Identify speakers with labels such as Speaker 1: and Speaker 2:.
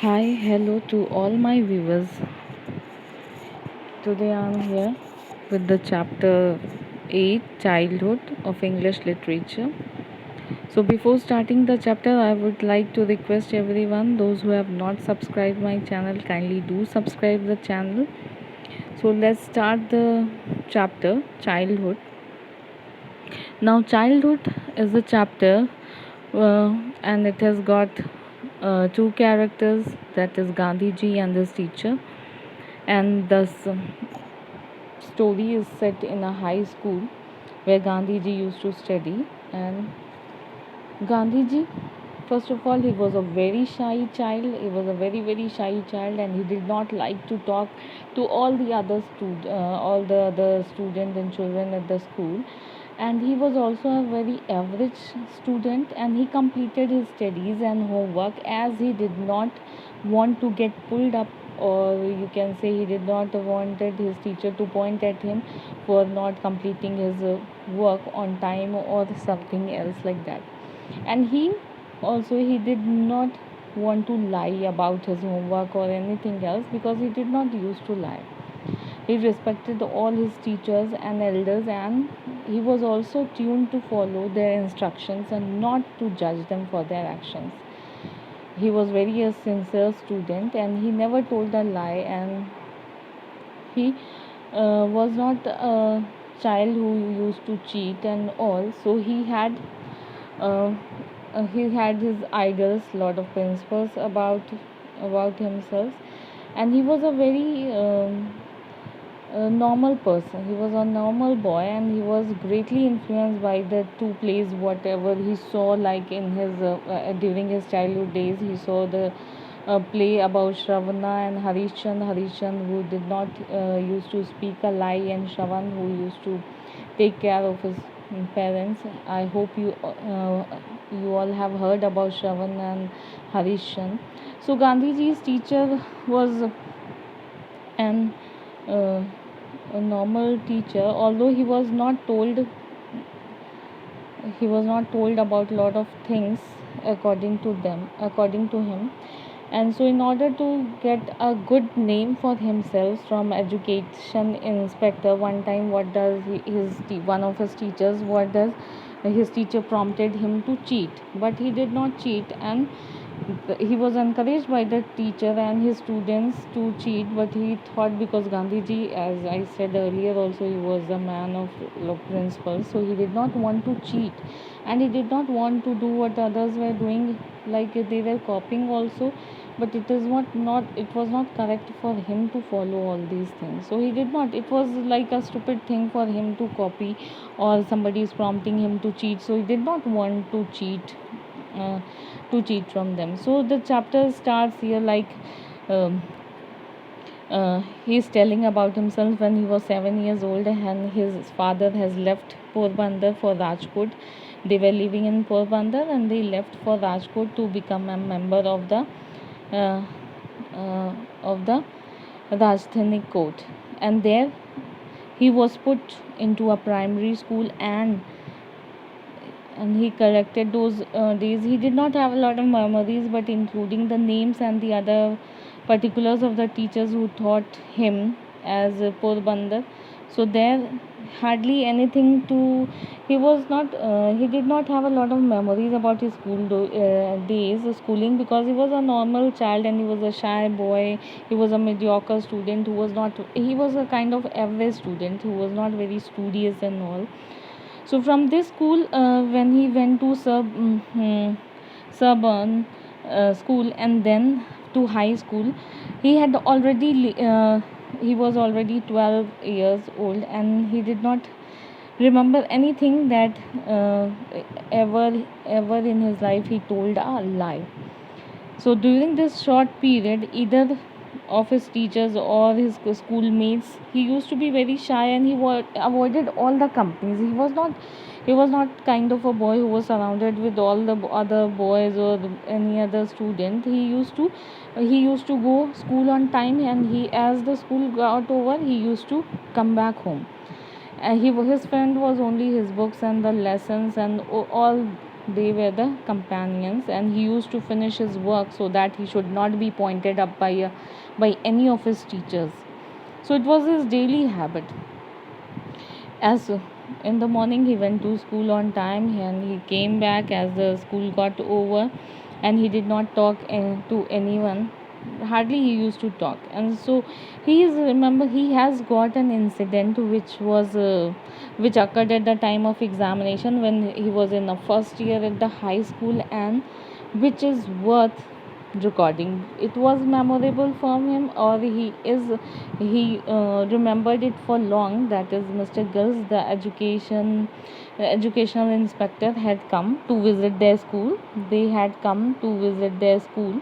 Speaker 1: Hi, hello to all my viewers. Today I'm here with the chapter 8 Childhood of English Literature. So, before starting the chapter, I would like to request everyone, those who have not subscribed my channel, kindly do subscribe the channel. So, let's start the chapter Childhood. Now, childhood is a chapter and it has got two characters, that is Gandhiji and his teacher, and the story is set in a high school where Gandhiji used to study. And Gandhiji, first of all, he was a very shy child. He was a very shy child, and he did not like to talk to all the other students and children at the school. And he was also a very average student, and he completed his studies and homework as he did not want to get pulled up, or you can say he did not wanted his teacher to point at him for not completing his work on time or something else like that. And he did not want to lie about his homework or anything else, because he did not used to lie. He respected all his teachers and elders, and he was also tuned to follow their instructions and not to judge them for their actions. He was very a sincere student, and he never told a lie, and he was not a child who used to cheat and all. So uh, he had his idols, lot of principles about himself, and he was a very normal person. He was a normal boy, and he was greatly influenced by the two plays, whatever he saw, like in his during his childhood days. He saw the play about Shravana and Harishchandra. Harishchandra, who did not used to speak a lie, and Shravan, who used to take care of his parents. I hope you all have heard about Shravan and Harishchandra. So Gandhiji's teacher was an uh, a normal teacher, although he was not told about a lot of things according to him. And so in order to get a good name for himself from education inspector, one time what does one of his teachers, what does his teacher prompted him to cheat, but he did not cheat. And he was encouraged by the teacher and his students to cheat, but he thought, because Gandhiji, as I said earlier also, he was a man of principles, so he did not want to cheat, and he did not want to do what others were doing, like they were copying also. But it was not correct for him to follow all these things, so he did not. It was like a stupid thing for him to copy, or somebody is prompting him to cheat, so he did not want uh, to cheat from them. So the chapter starts here like, um, he's telling about himself when he was 7 years old, and his father has left Porbandar for Rajkot. They were living in Porbandar, and they left for Rajkot to become a member uh, uh, of the Rajdhani court. And there he was put into a primary school, and he corrected those days. He did not have a lot of memories, but including the names and the other particulars of the teachers who taught him as Porbandar. So there hardly anything to. He was not. He did not have a lot of memories about his days, schooling, because he was a normal child, and he was a shy boy. He was a mediocre student who was not. He was a kind of average student who was not very studious and all. So from this school, when he went to suburban school, and then to high school, he had he was already 12 years old, and he did not remember anything that ever in his life he told a lie. So during this short period, either of his teachers or his schoolmates, he used to be very shy, and avoided all the companies. He was not kind of a boy who was surrounded with all the other boys or any other student. He used to go school on time, and he as the school got over, he used to come back home. His friend was only his books and the lessons and all They were the companions, and he used to finish his work so that he should not be pointed up by any of his teachers. So it was his daily habit. As in the morning he went to school on time, and he came back as the school got over, and he did not talk to anyone. Hardly he used to talk. And so he is, remember, he has got an incident which occurred at the time of examination when he was in the first year at the high school, and which is worth recording. It was memorable for him, or he remembered it for long. That is, Mr. Gills, the educational inspector, had come to visit their school. They had come to visit their school,